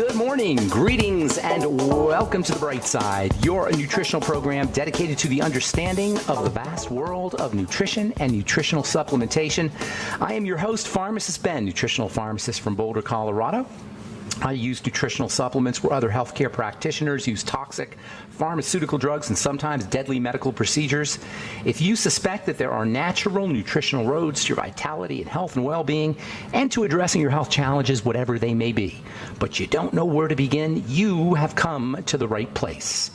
Good morning, greetings, and welcome to The Bright Side, your nutritional program dedicated to the understanding of the vast world of nutrition and nutritional supplementation. I am your host, Pharmacist Ben, nutritional pharmacist from Boulder, Colorado. I use nutritional supplements where other healthcare practitioners use toxic pharmaceutical drugs and sometimes deadly medical procedures. If you suspect that there are natural nutritional roads to your vitality and health and well-being and to addressing your health challenges, whatever they may be, but you don't know where to begin, you have come to the right place.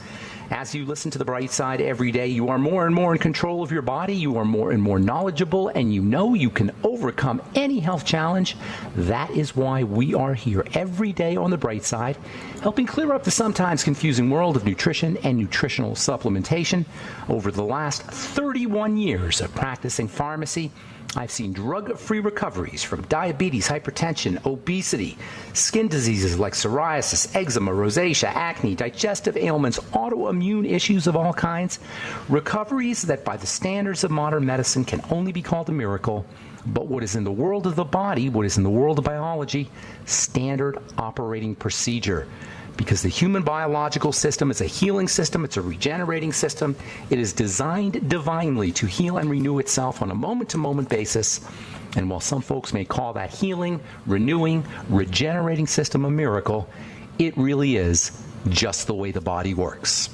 As you listen to The Bright Side every day, you are more and more in control of your body, you are more and more knowledgeable, and you know you can overcome any health challenge. That is why we are here every day on The Bright Side, helping clear up the sometimes confusing world of nutrition and nutritional supplementation. Over the last 31 years of practicing pharmacy, I've seen drug-free recoveries from diabetes, hypertension, obesity, skin diseases like psoriasis, eczema, rosacea, acne, digestive ailments, autoimmune issues of all kinds. Recoveries that by the standards of modern medicine can only be called a miracle. But what is in the world of the body, what is in the world of biology, standard operating procedure. Because the human biological system is a healing system, it's a regenerating system. It is designed divinely to heal and renew itself on a moment-to-moment basis. And while some folks may call that healing, renewing, regenerating system a miracle, it really is just the way the body works.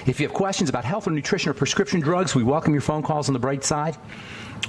If you have questions about health or nutrition or prescription drugs, we welcome your phone calls on The Bright Side.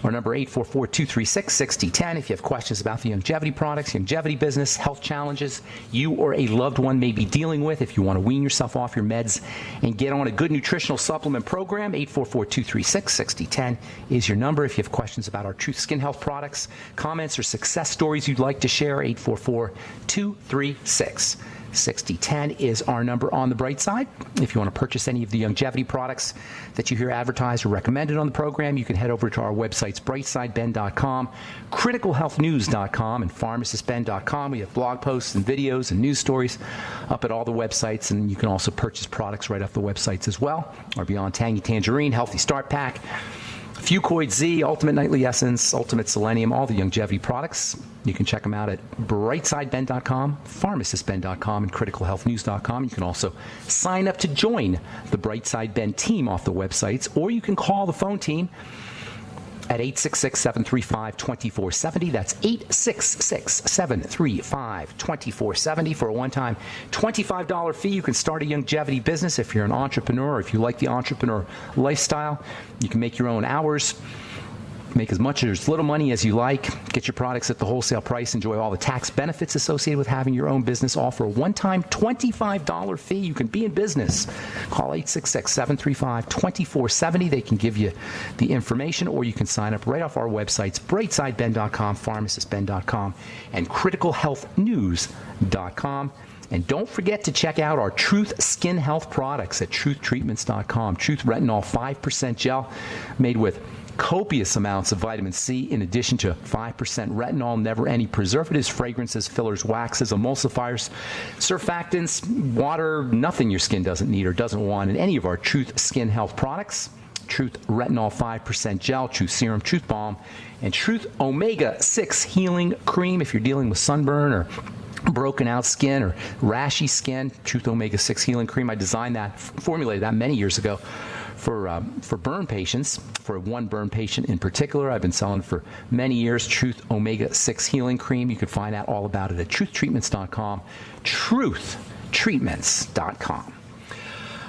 Our number 844-236-6010. If you have questions about the longevity products, longevity business, health challenges you or a loved one may be dealing with, if you want to wean yourself off your meds and get on a good nutritional supplement program, 844-236-6010 is your number. If you have questions about our Truth Skin Health products, comments, or success stories you'd like to share, 844-236-6010 is our number on The Bright Side. If you want to purchase any of the longevity products that you hear advertised or recommended on the program, you can head over to our websites, brightsideben.com, criticalhealthnews.com, and pharmacistben.com. We have blog posts and videos and news stories up at all the websites, and you can also purchase products right off the websites as well. Our Beyond Tangy Tangerine, Healthy Start Pack, Fucoid Z, Ultimate Nightly Essence, Ultimate Selenium, all the longevity products. You can check them out at brightsideben.com, pharmacistben.com, and criticalhealthnews.com. You can also sign up to join the Brightside Ben team off the websites, or you can call the phone team at 866-735-2470. That's 866-735-2470 for a one-time $25 fee. You can start a longevity business if you're an entrepreneur or if you like the entrepreneur lifestyle. You can make your own hours, make as much or as little money as you like, get your products at the wholesale price, enjoy all the tax benefits associated with having your own business, all for a one-time $25 fee. You can be in business. Call 866-735-2470. They can give you the information, or you can sign up right off our websites, brightsideben.com, pharmacistben.com, and criticalhealthnews.com. And don't forget to check out our Truth Skin Health products at truthtreatments.com. Truth Retinol 5% gel made with copious amounts of vitamin C, in addition to 5% retinol, never any preservatives, fragrances, fillers, waxes, emulsifiers, surfactants, water, nothing your skin doesn't need or doesn't want in any of our Truth Skin Health products. Truth Retinol 5% gel, Truth Serum, Truth Balm, and Truth Omega 6 Healing Cream. If you're dealing with sunburn or broken out skin or rashy skin, Truth Omega 6 Healing Cream. I designed that, formulated that many years ago for burn patients, for one burn patient in particular. I've been selling for many years, Truth Omega 6 Healing Cream. You can find out all about it at truthtreatments.com, truthtreatments.com.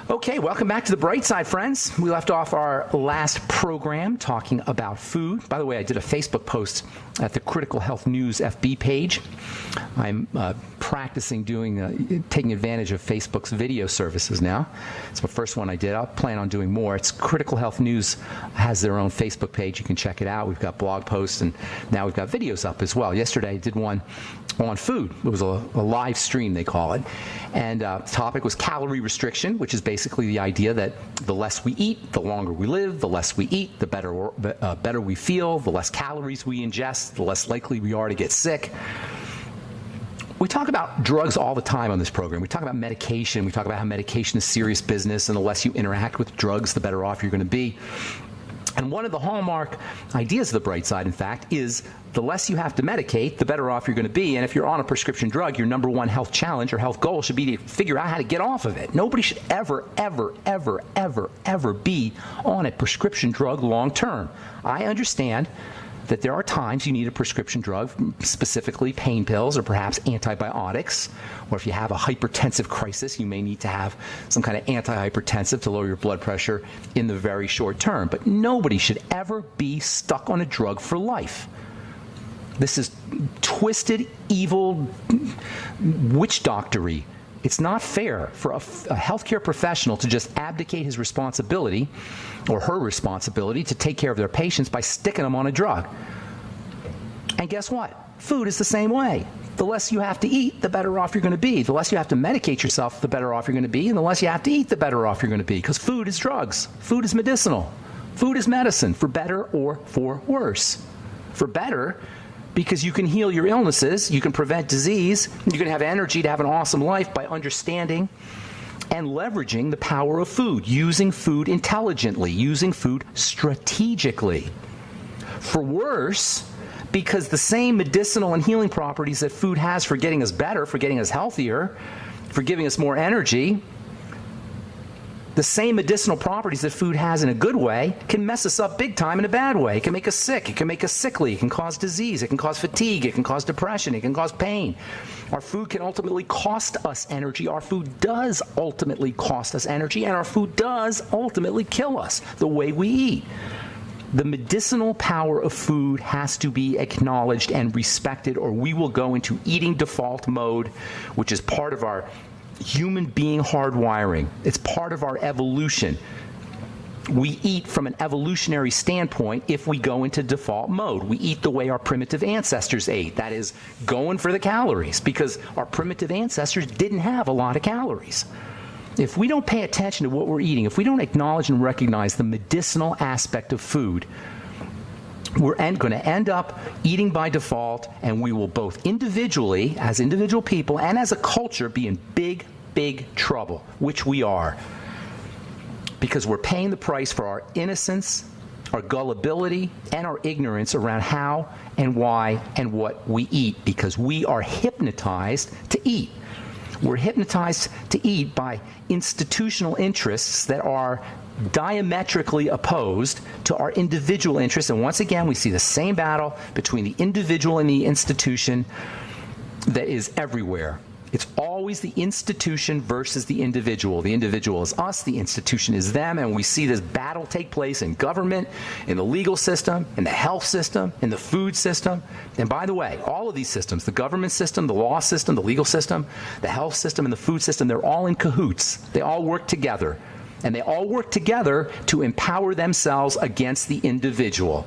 Okay, welcome back to The Bright Side, friends. We left off our last program talking about food. By the way, I did a Facebook post at the Critical Health News FB page. I'm practicing taking advantage of Facebook's video services now. It's my first one I did. I'll plan on doing more. It's Critical Health News has their own Facebook page. You can check it out. We've got blog posts, and now we've got videos up as well. Yesterday, I did one on food. It was a live stream, they call it. And the topic was calorie restriction, which is basically the idea that the less we eat, the longer we live. The less we eat, the better we feel. The less calories we ingest, the less likely we are to get sick. We talk about drugs all the time on this program. We talk about medication. We talk about how medication is serious business, and the less you interact with drugs, the better off you're going to be. And one of the hallmark ideas of the bright side, in fact, is the less you have to medicate, the better off you're going to be. And if you're on a prescription drug, your number one health challenge or health goal should be to figure out how to get off of it. Nobody should ever be on a prescription drug long term. I understand that there are times you need a prescription drug, specifically pain pills or perhaps antibiotics, or if you have a hypertensive crisis, you may need to have some kind of antihypertensive to lower your blood pressure in the very short term. But nobody should ever be stuck on a drug for life. This is twisted, evil, witch doctory. It's not fair for a healthcare professional to just abdicate his responsibility or her responsibility to take care of their patients by sticking them on a drug. And guess what? Food is the same way. The less you have to eat, the better off you're going to be. The less you have to medicate yourself, the better off you're going to be. And the less you have to eat, the better off you're going to be. Because food is drugs. Food is medicinal. Food is medicine, for better or for worse. For better, because you can heal your illnesses, you can prevent disease, you can have energy to have an awesome life by understanding and leveraging the power of food, using food intelligently, using food strategically. For worse, because the same medicinal and healing properties that food has for getting us better, for getting us healthier, for giving us more energy, the same medicinal properties that food has in a good way can mess us up big time in a bad way. It can make us sick. It can make us sickly. It can cause disease. It can cause fatigue. It can cause depression. It can cause pain. Our food can ultimately cost us energy. Our food does ultimately cost us energy, and our food does ultimately kill us the way we eat. The medicinal power of food has to be acknowledged and respected, or we will go into eating default mode, which is part of our human being hardwiring. It's part of our evolution. We eat from an evolutionary standpoint if we go into default mode. We eat the way our primitive ancestors ate. That is, going for the calories, because our primitive ancestors didn't have a lot of calories. If we don't pay attention to what we're eating, if we don't acknowledge and recognize the medicinal aspect of food, we're going to end up eating by default, and we will both individually, as individual people, and as a culture, be in big, big trouble, which we are. Because we're paying the price for our innocence, our gullibility, and our ignorance around how and why and what we eat, because we are hypnotized to eat. We're hypnotized to eat by institutional interests that are diametrically opposed to our individual interests. And once again, we see the same battle between the individual and the institution that is everywhere. It's always the institution versus the individual. The individual is us, the institution is them, and we see this battle take place in government, in the legal system, in the health system, in the food system. And by the way, all of these systems, the government system, the law system, the legal system, the health system, and the food system, they're all in cahoots. They all work together. And they all work together to empower themselves against the individual.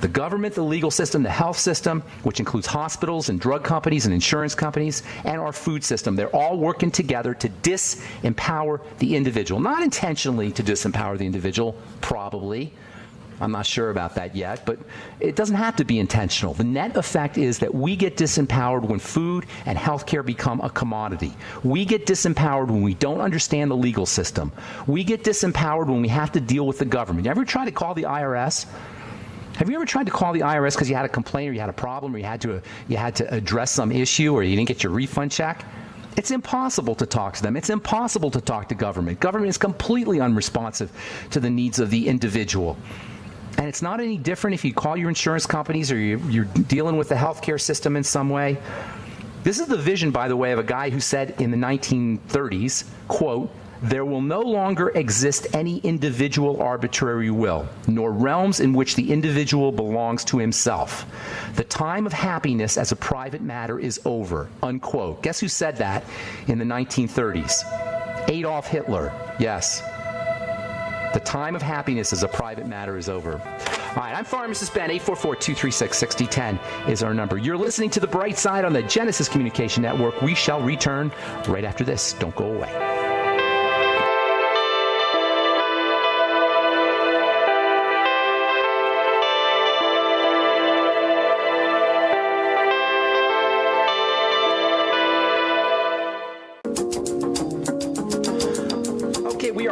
The government, the legal system, the health system, which includes hospitals and drug companies and insurance companies, and our food system, they're all working together to disempower the individual. Not intentionally to disempower the individual, probably. I'm not sure about that yet, but it doesn't have to be intentional. The net effect is that we get disempowered when food and healthcare become a commodity. We get disempowered when we don't understand the legal system. We get disempowered when we have to deal with the government. You ever try to call the IRS? Have you ever tried to call the IRS because you had a complaint or you had a problem or you had to address some issue or you didn't get your refund check? It's impossible to talk to them. It's impossible to talk to government. Government is completely unresponsive to the needs of the individual. And it's not any different if you call your insurance companies or you're dealing with the healthcare system in some way. This is the vision, by the way, of a guy who said in the 1930s, quote, "There will no longer exist any individual arbitrary will, nor realms in which the individual belongs to himself. The time of happiness as a private matter is over," unquote. Guess who said that in the 1930s? Adolf Hitler, yes. The time of happiness as a private matter is over. All right, I'm Pharmacist Ben. 844-236-6010 is our number. You're listening to The Bright Side on the Genesis Communication Network. We shall return right after this. Don't go away.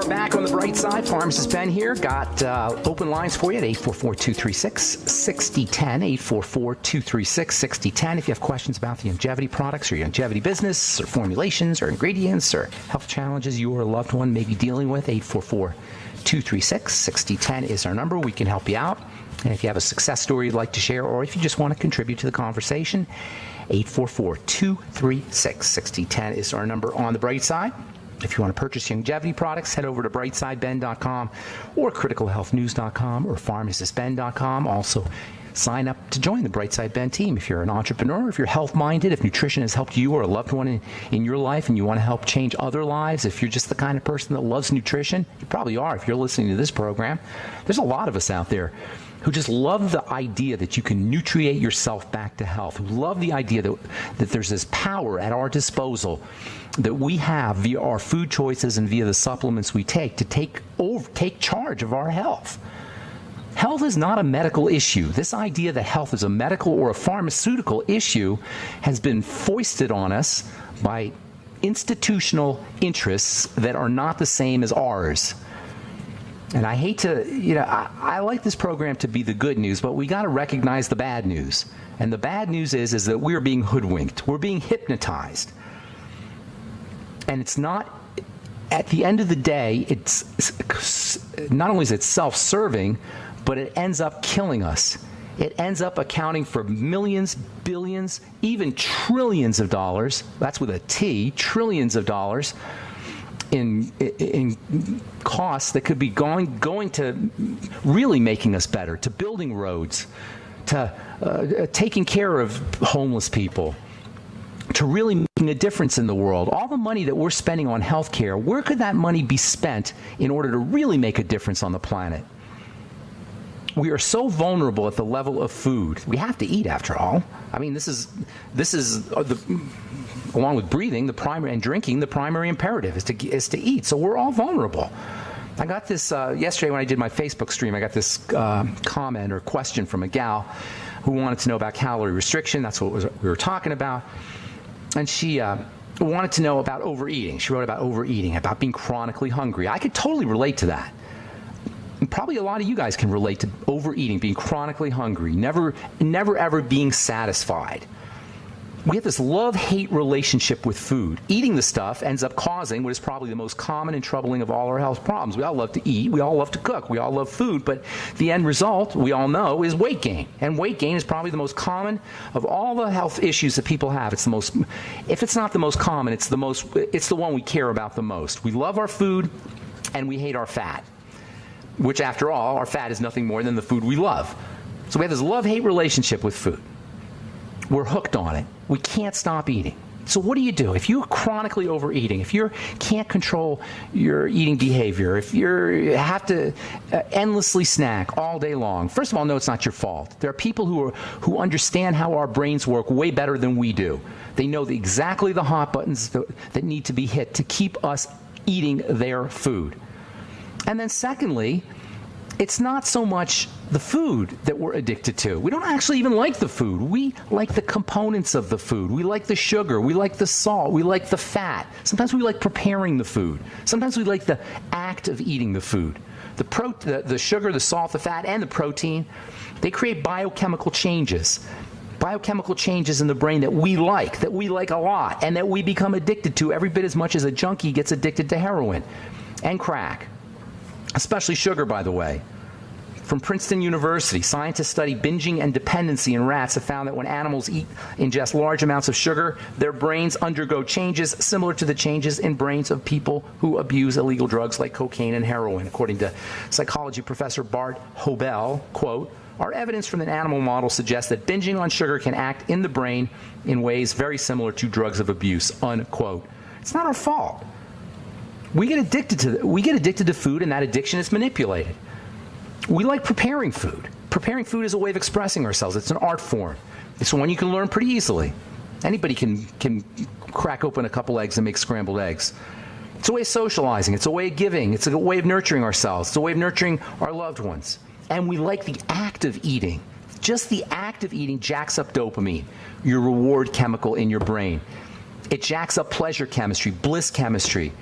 Back on the bright side, Pharmacist Ben here. Got open lines for you at 844-236-6010, 844-236-6010. If you have questions about the longevity products or your longevity business or formulations or ingredients or health challenges you or a loved one may be dealing with, 844-236-6010 is our number. We can help you out. And if you have a success story you'd like to share, or if you just want to contribute to the conversation, 844-236-6010 is our number on the bright side. If you want to purchase longevity products, head over to brightsideben.com or criticalhealthnews.com or pharmacistben.com. Also, sign up to join the Brightside Ben team. If you're an entrepreneur, if you're health-minded, if nutrition has helped you or a loved one in your life and you want to help change other lives, if you're just the kind of person that loves nutrition, you probably are if you're listening to this program. There's a lot of us out there who just love the idea that you can nutriate yourself back to health, who love the idea that there's this power at our disposal that we have via our food choices and via the supplements we take to take charge of our health. Health is not a medical issue. This idea that health is a medical or a pharmaceutical issue has been foisted on us by institutional interests that are not the same as ours. And I hate to, I like this program to be the good news, but we got to recognize the bad news. And the bad news is that we're being hoodwinked. We're being hypnotized. And it's not, at the end of the day, it's not only is it self-serving, but it ends up killing us. It ends up accounting for millions, billions, even trillions of dollars. That's with a T, trillions of dollars in costs that could be going to really making us better, to building roads, to taking care of homeless people, to really making a difference in the world. All the money that we're spending on healthcare, where could that money be spent in order to really make a difference on the planet? We are so vulnerable at the level of food. We have to eat, after all. I mean, this is along with breathing, and drinking, the primary imperative is to eat. So we're all vulnerable. I got this yesterday when I did my Facebook stream. I got this comment or question from a gal who wanted to know about calorie restriction. That's what we were talking about. And she wanted to know about overeating. She wrote about overeating, about being chronically hungry. I could totally relate to that. And probably a lot of you guys can relate to overeating, being chronically hungry, never ever being satisfied. We have this love-hate relationship with food. Eating the stuff ends up causing what is probably the most common and troubling of all our health problems. We all love to eat. We all love to cook. We all love food. But the end result, we all know, is weight gain. And weight gain is probably the most common of all the health issues that people have. It's the most, if it's not the most common, it's the one we care about the most. We love our food and we hate our fat, which, after all, our fat is nothing more than the food we love. So we have this love-hate relationship with food. We're hooked on it. We can't stop eating. So what do you do? If you're chronically overeating, if you can't control your eating behavior, if you have to endlessly snack all day long, first of all, no, it's not your fault. There are people who understand how our brains work way better than we do. They know exactly the hot buttons that need to be hit to keep us eating their food. And then secondly, it's not so much the food that we're addicted to. We don't actually even like the food. We like the components of the food. We like the sugar. We like the salt. We like the fat. Sometimes we like preparing the food. Sometimes we like the act of eating the food. The sugar, the salt, the fat, and the protein, they create biochemical changes. Biochemical changes in the brain that we like a lot, and that we become addicted to every bit as much as a junkie gets addicted to heroin and crack. Especially sugar, by the way. From Princeton University, scientists study binging and dependency in rats have found that when animals ingest large amounts of sugar, their brains undergo changes similar to the changes in brains of people who abuse illegal drugs like cocaine and heroin. According to psychology professor Bart Hobel, quote, "Our evidence from the animal model suggests that binging on sugar can act in the brain in ways very similar to drugs of abuse," unquote. It's not our fault. We get addicted to food, and that addiction is manipulated. We like preparing food. Preparing food is a way of expressing ourselves. It's an art form. It's one you can learn pretty easily. Anybody can crack open a couple eggs and make scrambled eggs. It's a way of socializing. It's a way of giving. It's a way of nurturing ourselves. It's a way of nurturing our loved ones. And we like the act of eating. Just the act of eating jacks up dopamine, your reward chemical in your brain. It jacks up pleasure chemistry, bliss chemistry.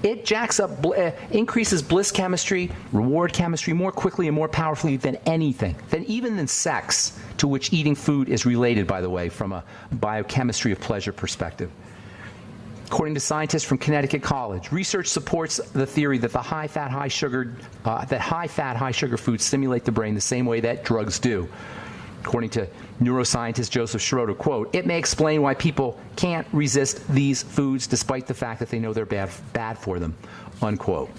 It jacks up, increases bliss chemistry, reward chemistry more quickly and more powerfully than anything, even than sex, to which eating food is related, by the way, from a biochemistry of pleasure perspective. According to scientists from Connecticut College, research supports the theory that high-fat, high-sugar foods stimulate the brain the same way that drugs do. According to neuroscientist Joseph Schroeder, quote, "It may explain why people can't resist these foods despite the fact that they know they're bad for them," unquote.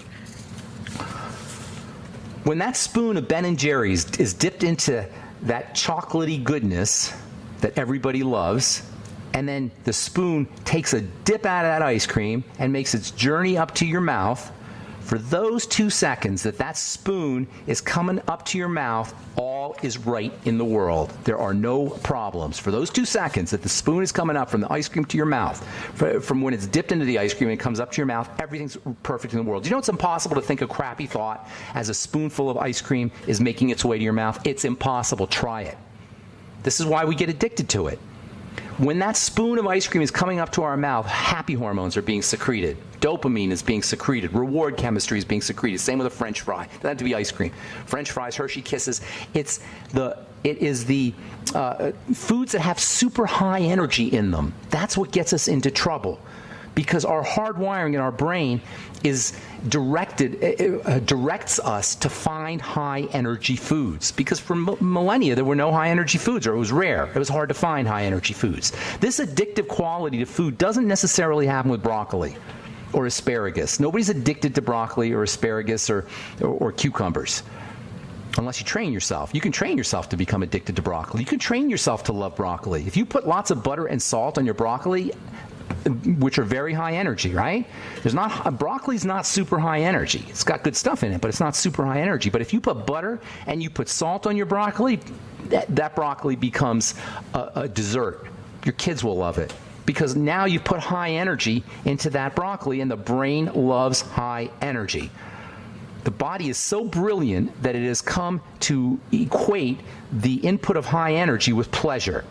When that spoon of Ben & Jerry's is dipped into that chocolatey goodness that everybody loves, and then the spoon takes a dip out of that ice cream and makes its journey up to your mouth, for those 2 seconds that spoon is coming up to your mouth, all is right in the world. There are no problems. For those 2 seconds that the spoon is coming up from the ice cream to your mouth, from when it's dipped into the ice cream and it comes up to your mouth, everything's perfect in the world. You know it's impossible to think a crappy thought as a spoonful of ice cream is making its way to your mouth? It's impossible. Try it. This is why we get addicted to it. When that spoon of ice cream is coming up to our mouth, happy hormones are being secreted. Dopamine is being secreted. Reward chemistry is being secreted. Same with a French fry. It doesn't have to be ice cream. French fries, Hershey Kisses. It is the foods that have super high energy in them. That's what gets us into trouble, because our hardwiring in our brain is directs us to find high energy foods, because for millennia there were no high energy foods, or it was rare. It was hard to find high energy foods. This addictive quality to food doesn't necessarily happen with broccoli or asparagus. Nobody's addicted to broccoli or asparagus or cucumbers, unless you train yourself. You can train yourself to become addicted to broccoli. You can train yourself to love broccoli. If you put lots of butter and salt on your broccoli, which are very high energy, right? Broccoli's not super high energy. It's got good stuff in it, but it's not super high energy. But if you put butter and you put salt on your broccoli, that broccoli becomes a dessert. Your kids will love it, because now you put high energy into that broccoli, and the brain loves high energy. The body is so brilliant that it has come to equate the input of high energy with pleasure.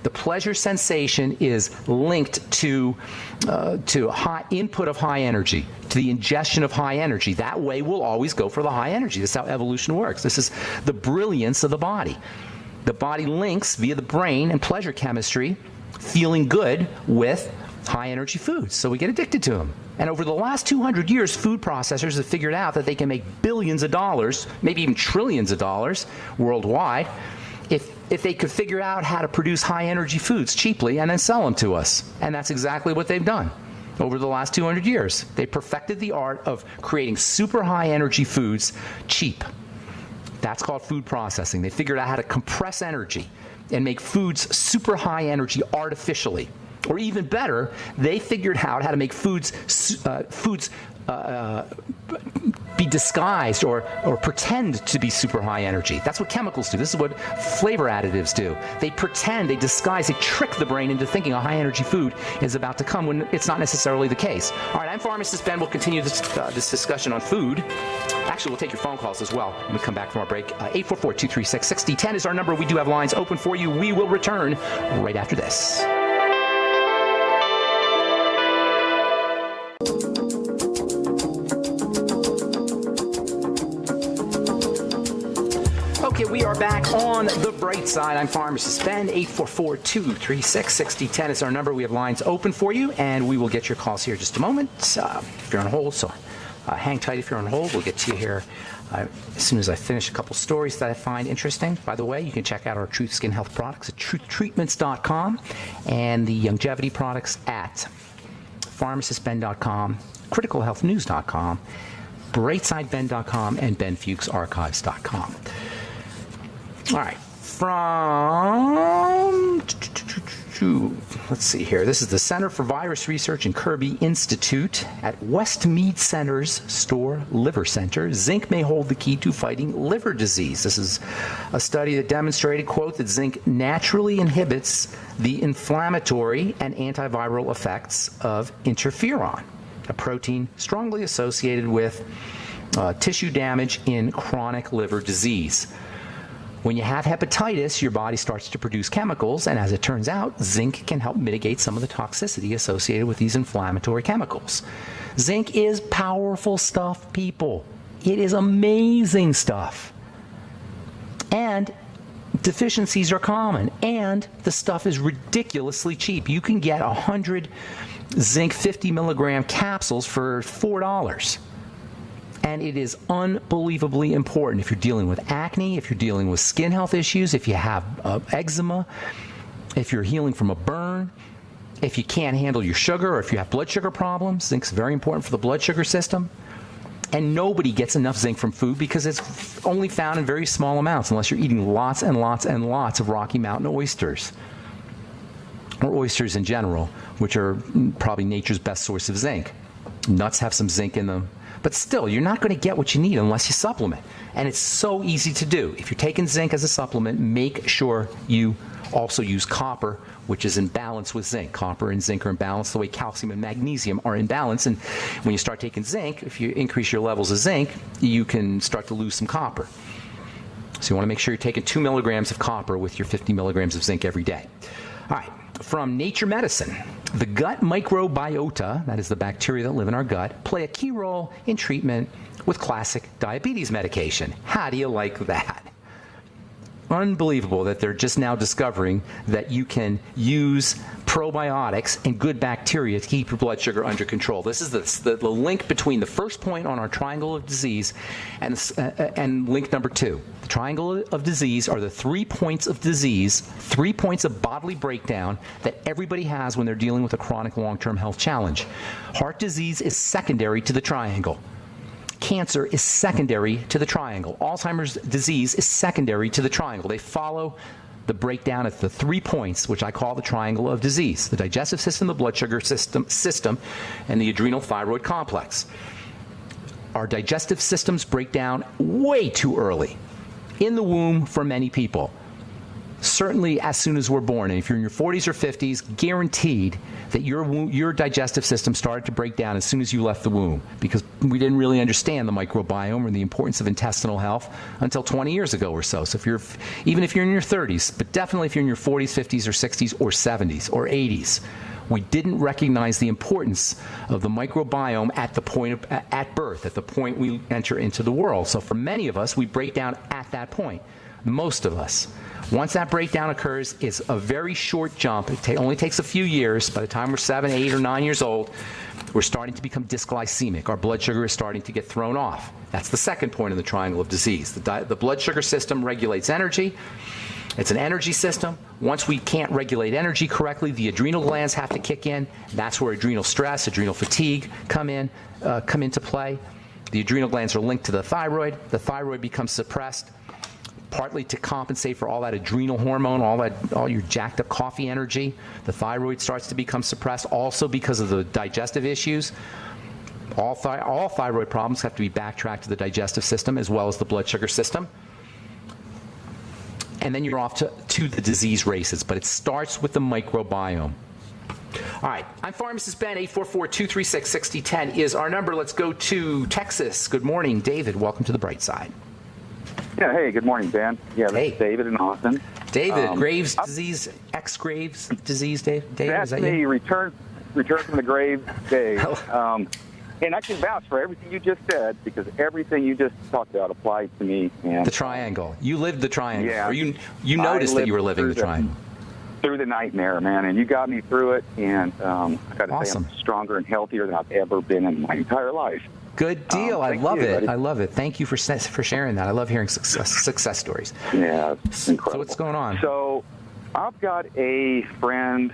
The pleasure sensation is linked to high input of high energy, to the ingestion of high energy. That way we'll always go for the high energy. This is how evolution works. This is the brilliance of the body. The body links via the brain and pleasure chemistry, feeling good, with high energy foods. So we get addicted to them. And over the last 200 years, food processors have figured out that they can make billions of dollars, maybe even trillions of dollars worldwide, if they could figure out how to produce high-energy foods cheaply and then sell them to us. And that's exactly what they've done over the last 200 years. They perfected the art of creating super high-energy foods cheap. That's called food processing. They figured out how to compress energy and make foods super high-energy artificially. Or even better, they figured out how to make foods be disguised or pretend to be super high energy. That's what chemicals do. This is what flavor additives do. They pretend, they disguise, they trick the brain into thinking a high energy food is about to come when it's not necessarily the case. All right, I'm Pharmacist Ben. We'll continue this discussion on food. Actually, we'll take your phone calls as well when we come back from our break. 844-236-6010 is our number. We do have lines open for you. We will return right after this. Okay, we are back on the bright side. I'm Pharmacist Ben. 844-236-6010 is our number. We have lines open for you, and we will get your calls here in just a moment. If you're on hold, so hang tight if you're on hold. We'll get to you here as soon as I finish a couple stories that I find interesting. By the way, you can check out our Truth Skin Health products at truthtreatments.com and the longevity products at pharmacistben.com, criticalhealthnews.com, brightsideben.com, and benfuchsarchives.com. All right, let's see here. This is the Center for Virus Research and Kirby Institute at Westmead Center's Store Liver Center. Zinc may hold the key to fighting liver disease. This is a study that demonstrated, quote, that zinc naturally inhibits the inflammatory and antiviral effects of interferon, a protein strongly associated with tissue damage in chronic liver disease. When you have hepatitis, your body starts to produce chemicals, and as it turns out, zinc can help mitigate some of the toxicity associated with these inflammatory chemicals. Zinc is powerful stuff, people. It is amazing stuff. And deficiencies are common, and the stuff is ridiculously cheap. You can get 100 zinc 50 milligram capsules for $4. And it is unbelievably important if you're dealing with acne, if you're dealing with skin health issues, if you have eczema, if you're healing from a burn, if you can't handle your sugar, or if you have blood sugar problems. Zinc's very important for the blood sugar system. And nobody gets enough zinc from food because it's only found in very small amounts unless you're eating lots and lots and lots of Rocky Mountain oysters, or oysters in general, which are probably nature's best source of zinc. Nuts have some zinc in them. But still, you're not going to get what you need unless you supplement. And it's so easy to do. If you're taking zinc as a supplement, make sure you also use copper, which is in balance with zinc. Copper and zinc are in balance the way calcium and magnesium are in balance. And when you start taking zinc, if you increase your levels of zinc, you can start to lose some copper. So you want to make sure you're taking 2 milligrams of copper with your 50 milligrams of zinc every day. All right. From Nature Medicine, the gut microbiota, that is the bacteria that live in our gut, play a key role in treatment with classic diabetes medication. How do you like that? Unbelievable that they're just now discovering that you can use probiotics and good bacteria to keep your blood sugar under control. This is the link between the first point on our triangle of disease and link number 2. The triangle of disease are the 3 points of disease, 3 points of bodily breakdown that everybody has when they're dealing with a chronic long-term health challenge. Heart disease is secondary to the triangle. Cancer is secondary to the triangle. Alzheimer's disease is secondary to the triangle. They follow the breakdown at the 3 points, which I call the triangle of disease: the digestive system, the blood sugar system, and the adrenal thyroid complex. Our digestive systems break down way too early in the womb for many people. Certainly as soon as we're born. And if you're in your 40s or 50s, guaranteed that your digestive system started to break down as soon as you left the womb, because we didn't really understand the microbiome or the importance of intestinal health until 20 years ago or so. So even if you're in your 30s, but definitely if you're in your 40s, 50s, or 60s, or 70s, or 80s, we didn't recognize the importance of the microbiome at the point at birth, at the point we enter into the world. So for many of us, we break down at that point. Most of us. Once that breakdown occurs, it's a very short jump. It only takes a few years. By the time we're 7, 8, or 9 years old, we're starting to become dysglycemic. Our blood sugar is starting to get thrown off. That's the second point in the triangle of disease. The blood sugar system regulates energy. It's an energy system. Once we can't regulate energy correctly, the adrenal glands have to kick in. That's where adrenal stress, adrenal fatigue come into play. The adrenal glands are linked to the thyroid. The thyroid becomes suppressed, partly to compensate for all that adrenal hormone, all your jacked up coffee energy. The thyroid starts to become suppressed, also because of the digestive issues. All thyroid problems have to be backtracked to the digestive system as well as the blood sugar system. And then you're off to the disease races, but it starts with the microbiome. All right, I'm Pharmacist Ben. 844-236-6010 is our number. Let's go to Texas. Good morning, David. Welcome to the bright side. Yeah, hey, good morning, Ben. Yeah, this is David in Austin. David, Graves' disease, ex-Graves' disease, David, that's is that me, you? return from the grave, Dave. And I can vouch for everything you just said, because everything you just talked about applies to me. And the triangle. You lived the triangle. Yeah. Or you noticed that you were living the triangle. Through the nightmare, man, and you got me through it, and I got to say I'm stronger and healthier than I've ever been in my entire life. Good deal. I love it. buddy. I love it. Thank you for sharing that. I love hearing success stories. Yeah, it's incredible. So what's going on? So I've got a friend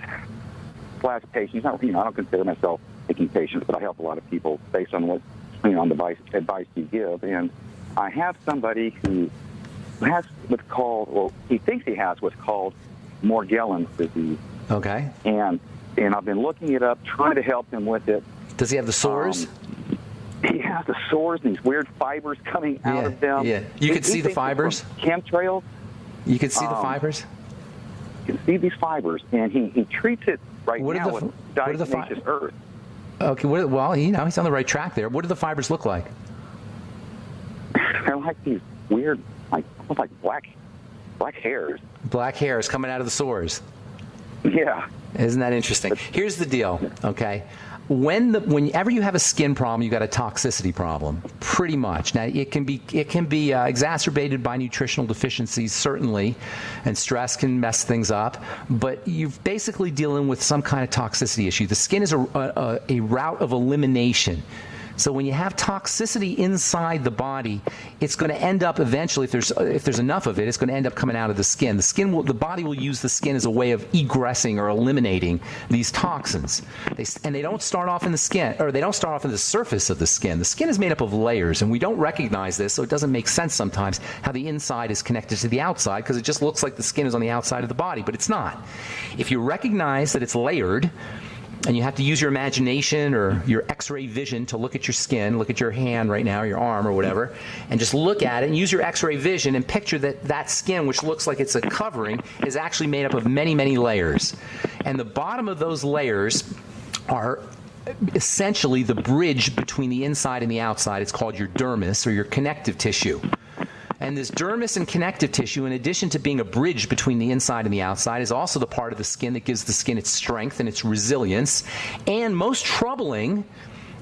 / patient. I don't consider myself taking patients, but I help a lot of people based on what on the advice you give. And I have somebody who has what's called, well, he thinks he has what's called Morgellons disease. Okay. And I've been looking it up, trying to help him with it. Does he have the sores? He has the sores and these weird fibers coming out of them. Yeah. You could see the fibers? Chemtrails. You could see the fibers? You can see these fibers, and he treats it now with diatomaceous earth. Okay, well, he's on the right track there. What do the fibers look like? They're like these weird, almost like black black hairs. Black hairs coming out of the sores. Yeah. Isn't that interesting? Here's the deal, okay? Whenever you have a skin problem, you got a toxicity problem, pretty much. Now, it can be exacerbated by nutritional deficiencies, certainly, and stress can mess things up. But you're basically dealing with some kind of toxicity issue. The skin is a route of elimination. So when you have toxicity inside the body, it's going to end up eventually, if there's enough of it, it's going to end up coming out of the skin. The body will use the skin as a way of egressing or eliminating these toxins. They don't start off in the skin, or they don't start off in the surface of the skin. The skin is made up of layers, and we don't recognize this, so it doesn't make sense sometimes how the inside is connected to the outside, because it just looks like the skin is on the outside of the body, but it's not. If you recognize that it's layered, and you have to use your imagination or your X-ray vision to look at your skin, look at your hand right now, your arm or whatever, and just look at it and use your X-ray vision and picture that skin, which looks like it's a covering, is actually made up of many, many layers. And the bottom of those layers are essentially the bridge between the inside and the outside. It's called your dermis, or your connective tissue. And this dermis and connective tissue, in addition to being a bridge between the inside and the outside, is also the part of the skin that gives the skin its strength and its resilience. And most troubling,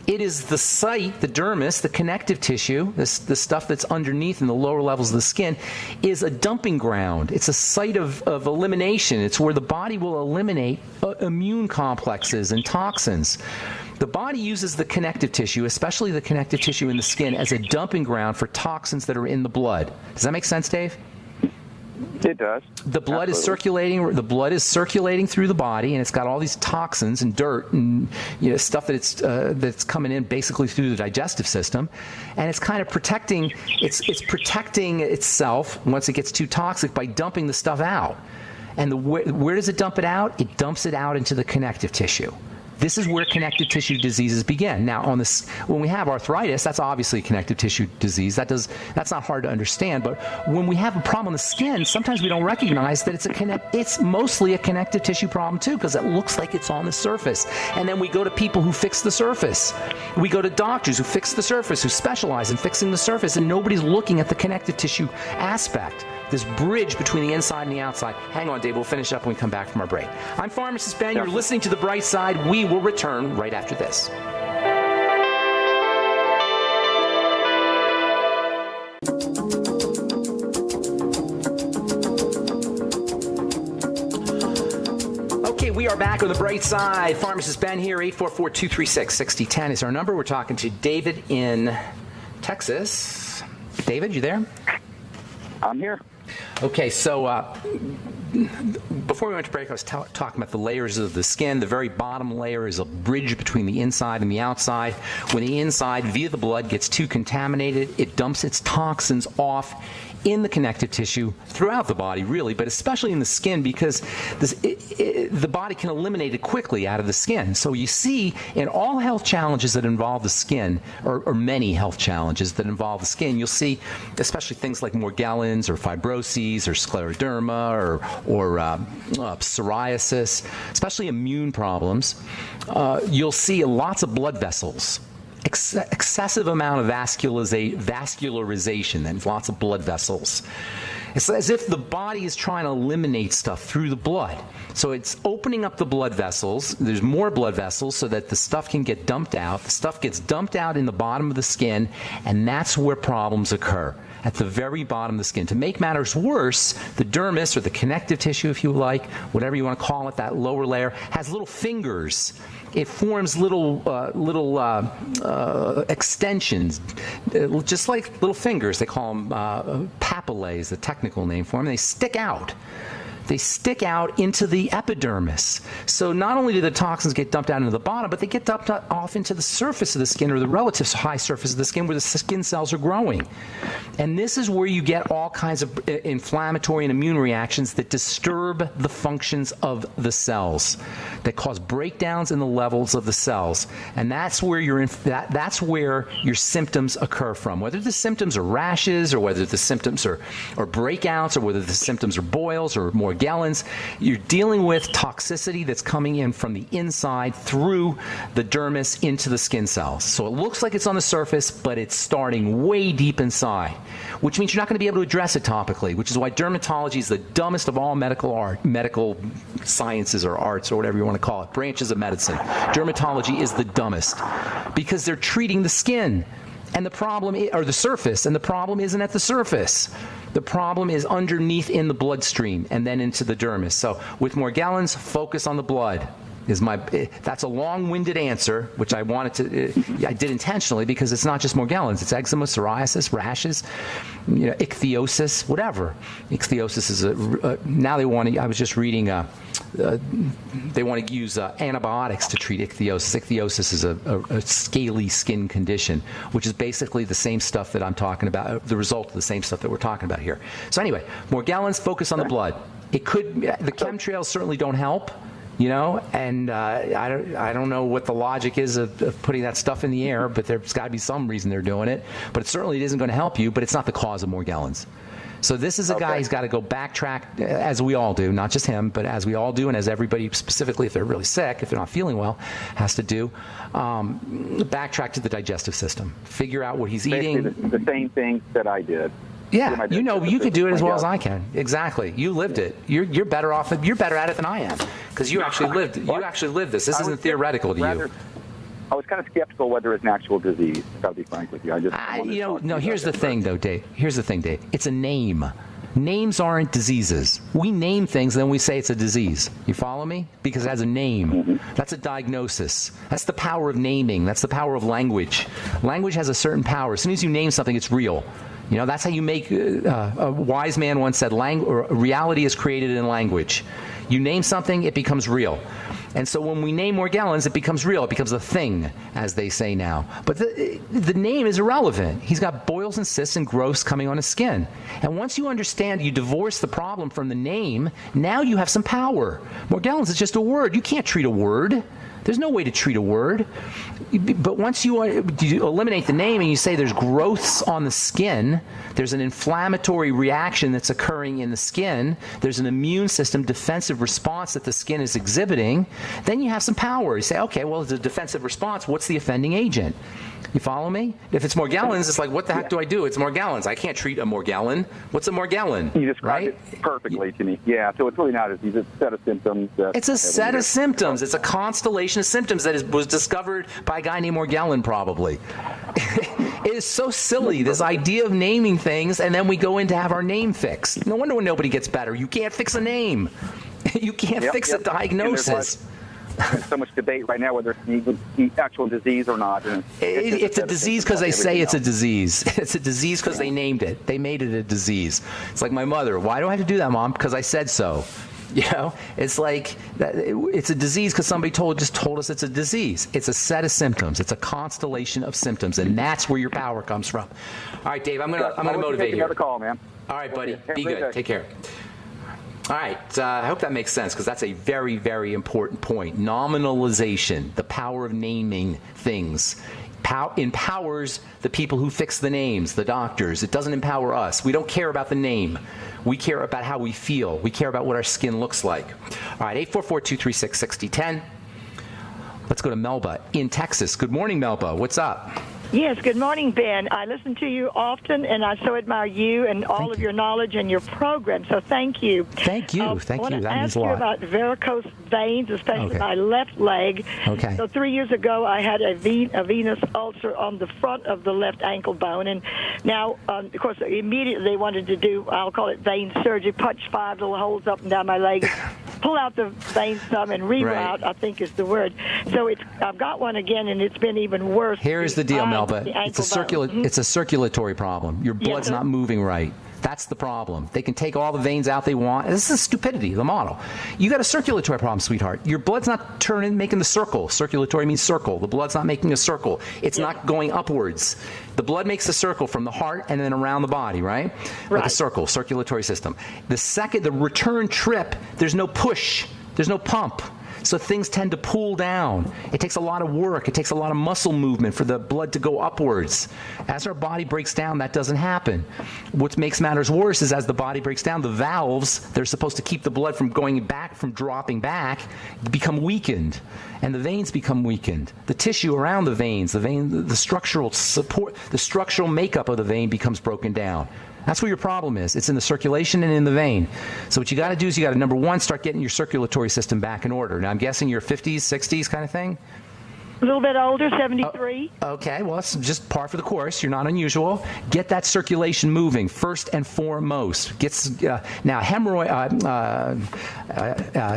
it is the site, the dermis, the connective tissue, the stuff that's underneath in the lower levels of the skin, is a dumping ground. It's a site of elimination. It's where the body will eliminate immune complexes and toxins. The body uses the connective tissue, especially the connective tissue in the skin, as a dumping ground for toxins that are in the blood. Does that make sense, Dave? It does. The blood is circulating. The blood is circulating through the body, and it's got all these toxins and dirt and stuff that's coming in basically through the digestive system, and it's kind of protecting. It's protecting itself once it gets too toxic by dumping the stuff out. And where does it dump it out? It dumps it out into the connective tissue. This is where connective tissue diseases begin. Now, when we have arthritis, that's obviously a connective tissue disease. That's not hard to understand. But when we have a problem on the skin, sometimes we don't recognize that it's mostly a connective tissue problem too, because it looks like it's on the surface. And then we go to people who fix the surface. We go to doctors who fix the surface, who specialize in fixing the surface, and nobody's looking at the connective tissue aspect, this bridge between the inside and the outside. Hang on, Dave. We'll finish up when we come back from our break. I'm Pharmacist Ben. You're listening to The Bright Side. We will return right after this. Okay, we are back on The Bright Side. Pharmacist Ben here. 844-236-6010 is our number. We're talking to David in Texas. David, you there? I'm here. Okay, so before we went to break, I was talking about the layers of the skin. The very bottom layer is a bridge between the inside and the outside. When the inside, via the blood, gets too contaminated, it dumps its toxins off in the connective tissue throughout the body, really, but especially in the skin, because the body can eliminate it quickly out of the skin. So you see in all health challenges that involve the skin, or many health challenges that involve the skin, you'll see especially things like Morgellons or fibroses or scleroderma or psoriasis, especially immune problems. You'll see lots of blood vessels. Excessive amount of vascularization, then lots of blood vessels. It's as if the body is trying to eliminate stuff through the blood. So it's opening up the blood vessels. There's more blood vessels so that the stuff can get dumped out. The stuff gets dumped out in the bottom of the skin, and that's where problems occur, at the very bottom of the skin. To make matters worse, the dermis, or the connective tissue, if you like, whatever you want to call it, that lower layer, has little fingers. It forms little extensions, just like little fingers. They call them papillae is the technical name for them. They stick out. They stick out into the epidermis. So not only do the toxins get dumped out into the bottom, but they get dumped off into the surface of the skin, or the relative high surface of the skin where the skin cells are growing. And this is where you get all kinds of inflammatory and immune reactions that disturb the functions of the cells, that cause breakdowns in the levels of the cells. And that's where that's where your symptoms occur from. Whether the symptoms are rashes, or whether the symptoms are breakouts, or whether the symptoms are boils or more Morgellons, you're dealing with toxicity that's coming in from the inside through the dermis into the skin cells. So it looks like it's on the surface, but it's starting way deep inside, which means you're not going to be able to address it topically, which is why dermatology is the dumbest of all medical sciences or arts or whatever you want to call it, branches of medicine. Dermatology is the dumbest because they're treating the skin and the problem, or the surface, and the problem isn't at the surface. The problem is underneath in the bloodstream and then into the dermis. So with Morgellons, focus on the blood. That's a long-winded answer, which I did intentionally because it's not just Morgellons. It's eczema, psoriasis, rashes, ichthyosis, whatever. Ichthyosis is now they want to. I was just reading. They want to use antibiotics to treat ichthyosis. Ichthyosis is a scaly skin condition, which is basically the same stuff that I'm talking about. The result of the same stuff that we're talking about here. So anyway, Morgellons, focus on the blood. The chemtrails certainly don't help. And I don't know what the logic is of putting that stuff in the air, but there's got to be some reason they're doing it. But it certainly isn't going to help you, but it's not the cause of Morgellons. So this is a guy who's got to go backtrack, as we all do, not just him, but as we all do, and as everybody, specifically if they're really sick, if they're not feeling well, has to do, backtrack to the digestive system. Figure out what he's eating. The same thing that I did. Yeah, you could do it as well as I can. Exactly. You lived it. You're better off. You're better at it than I am because you actually lived. You actually lived this. This isn't theoretical to you. I was kind of skeptical whether it's an actual disease. I'll be frank with you. Here's the thing, though, Dave. Here's the thing, Dave. It's a name. Names aren't diseases. We name things, and then we say it's a disease. You follow me? Because it has a name. Mm-hmm. That's a diagnosis. That's the power of naming. That's the power of language. Language has a certain power. As soon as you name something, it's real. That's how you make, a wise man once said, reality is created in language. You name something, it becomes real. And so when we name Morgellons, it becomes real. It becomes a thing, as they say now. But the name is irrelevant. He's got boils and cysts and growths coming on his skin. And once you understand, you divorce the problem from the name, now you have some power. Morgellons is just a word. You can't treat a word. There's no way to treat a word. But once you eliminate the name and you say there's growths on the skin, there's an inflammatory reaction that's occurring in the skin, there's an immune system defensive response that the skin is exhibiting, then you have some power. You say, okay, well, it's a defensive response. What's the offending agent? You follow me? If it's Morgellons, it's like, what the heck do I do? It's Morgellons. I can't treat a Morgellon. What's a Morgellon? You described it perfectly to me. Yeah, so it's really not a disease. It's a set of symptoms. It's a set of symptoms. It's a constellation of symptoms that was discovered by a guy named Morgellon, probably. It is so silly, this idea of naming things, and then we go in to have our name fixed. No wonder when nobody gets better. You can't fix a name. You can't fix a diagnosis. There's so much debate right now whether it's an actual disease or not. It's a disease because they say it's a disease. It's a disease because they named it. They made it a disease. It's like my mother. Why do I have to do that, Mom? Because I said so. It's like it's a disease because somebody just told us it's a disease. It's a set of symptoms. It's a constellation of symptoms, and that's where your power comes from. All right, Dave, I'm gonna motivate you. Another call, man. All right, buddy. Be good. Take care. All right, I hope that makes sense because that's a very, very important point. Nominalization, the power of naming things, empowers the people who fix the names, the doctors. It doesn't empower us. We don't care about the name. We care about how we feel. We care about what our skin looks like. All right, 844-236-6010. Let's go to Melba in Texas. Good morning, Melba. What's up? Yes, good morning, Ben. I listen to you often, and I so admire you and all of your knowledge and your program, so thank you. Thank you. Thank you. That means a lot. I want to ask you about varicose veins, especially my left leg. Okay. So 3 years ago, I had a venous ulcer on the front of the left ankle bone, and now, of course, immediately they wanted to do, I'll call it vein surgery, punch 5 little holes up and down my leg, pull out the vein some, and reroute, I think is the word. So I've got one again, and it's been even worse. Here's the deal, Melba. It's a circulatory problem. Your blood's not moving right. That's the problem. They can take all the veins out they want. This is stupidity, the model. You got a circulatory problem, sweetheart. Your blood's not making the circle. Circulatory means circle. The blood's not making a circle. It's not going upwards. The blood makes a circle from the heart and then around the body, right? Like a circle, circulatory system. The return trip, there's no push. There's no pump. So things tend to pool down. It takes a lot of work. It takes a lot of muscle movement for the blood to go upwards. As our body breaks down, that doesn't happen. What makes matters worse is as the body breaks down, the valves, they're supposed to keep the blood from going back, from dropping back, become weakened. And the veins become weakened. The tissue around the veins, the structural support, the structural makeup of the vein becomes broken down. That's where your problem is. It's in the circulation and in the vein. So what you got to do is you got to, number one, start getting your circulatory system back in order. Now, I'm guessing you're 50s, 60s kind of thing? A little bit older, 73. Okay, well, it's just par for the course. You're not unusual. Get that circulation moving first and foremost. Now,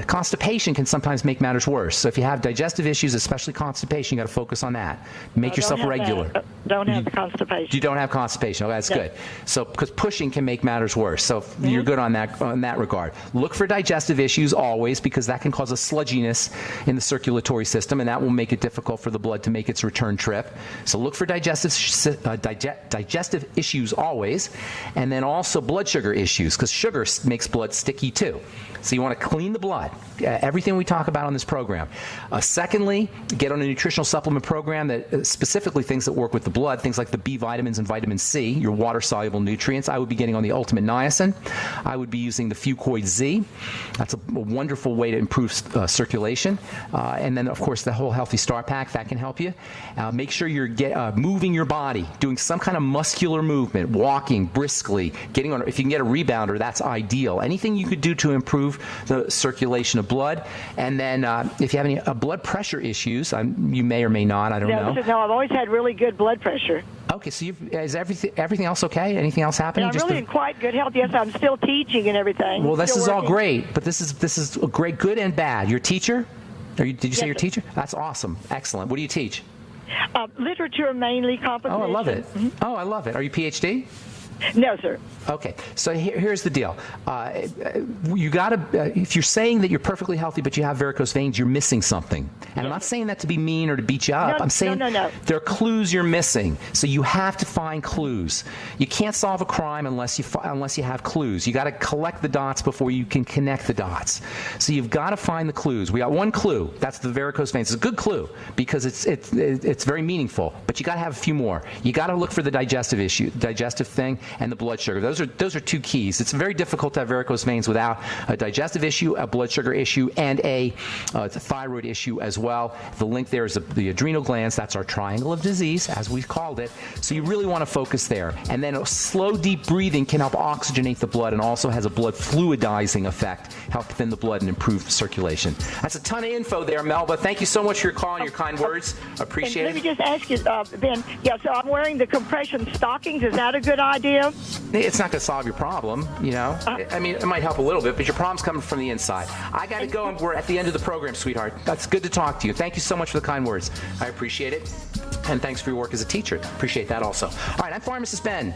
constipation can sometimes make matters worse. So if you have digestive issues, especially constipation, you got to focus on that. Make yourself regular. Don't have the constipation. You don't have constipation. Oh, that's good. So because pushing can make matters worse. So you're good on that regard. Look for digestive issues always, because that can cause a sludginess in the circulatory system, and that will make it difficult for the blood to make its return trip. So look for digestive issues always, and then also blood sugar issues, because sugar makes blood sticky too. So you want to clean the blood. Everything we talk about on this program. Secondly, get on a nutritional supplement program that specifically things that work with the blood, things like the B vitamins and vitamin C, your water-soluble nutrients. I would be getting on the Ultimate Niacin. I would be using the Fucoid Z. That's a wonderful way to improve circulation. And then, of course, the whole Healthy Star Pack, that can help you. Make sure you're moving your body, doing some kind of muscular movement, walking briskly, getting on. If you can get a rebounder, that's ideal. Anything you could do to improve the circulation of blood. And then if you have any blood pressure issues, you may or may not, I don't know. No, I've always had really good blood pressure. Okay, so is everything else okay? Anything else happening? And I'm really in quite good health. Yes, I'm still teaching and everything. Well, this still is working. all great, but this is great, good and bad. You're a teacher? Did you say you're a teacher? That's awesome. Excellent. What do you teach? Literature mainly, composition. Oh, I love it. Mm-hmm. Oh, I love it. Are you PhD? No, sir. Okay, so here's the deal. You got to, if you're saying that you're perfectly healthy but you have varicose veins, you're missing something. And I'm not saying that to be mean or to beat you up. I'm saying no. there are clues you're missing. So you have to find clues. You can't solve a crime unless you have clues. You got to collect the dots before you can connect the dots. So you've got to find the clues. We got one clue. That's the varicose veins. It's a good clue because it's very meaningful. But you got to have a few more. You got to look for the digestive thing, and the blood sugar. Those are two keys. It's very difficult to have varicose veins without a digestive issue, a blood sugar issue, and a thyroid issue as well. The link there is the adrenal glands. That's our triangle of disease, as we've called it. So you really want to focus there. And then slow, deep breathing can help oxygenate the blood and also has a blood fluidizing effect, help thin the blood and improve circulation. That's a ton of info there, Melba. Thank you so much for your call and your kind words. Appreciate it. Let me just ask you, Ben. Yeah, so I'm wearing the compression stockings. Is that a good idea? It's not going to solve your problem, you know. I mean, it might help a little bit, but your problem's coming from the inside. I got to go, and we're at the end of the program, sweetheart. That's good to talk to you. Thank you so much for the kind words. I appreciate it. And thanks for your work as a teacher. Appreciate that also. All right, I'm Pharmacist Ben.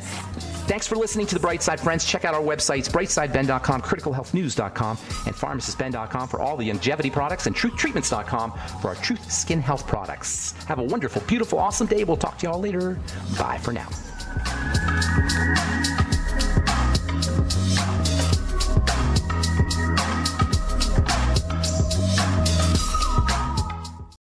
Thanks for listening to The Bright Side, friends. Check out our websites, brightsideben.com, criticalhealthnews.com, and pharmacistben.com for all the longevity products, and truthtreatments.com for our Truth Skin Health products. Have a wonderful, beautiful, awesome day. We'll talk to you all later. Bye for now.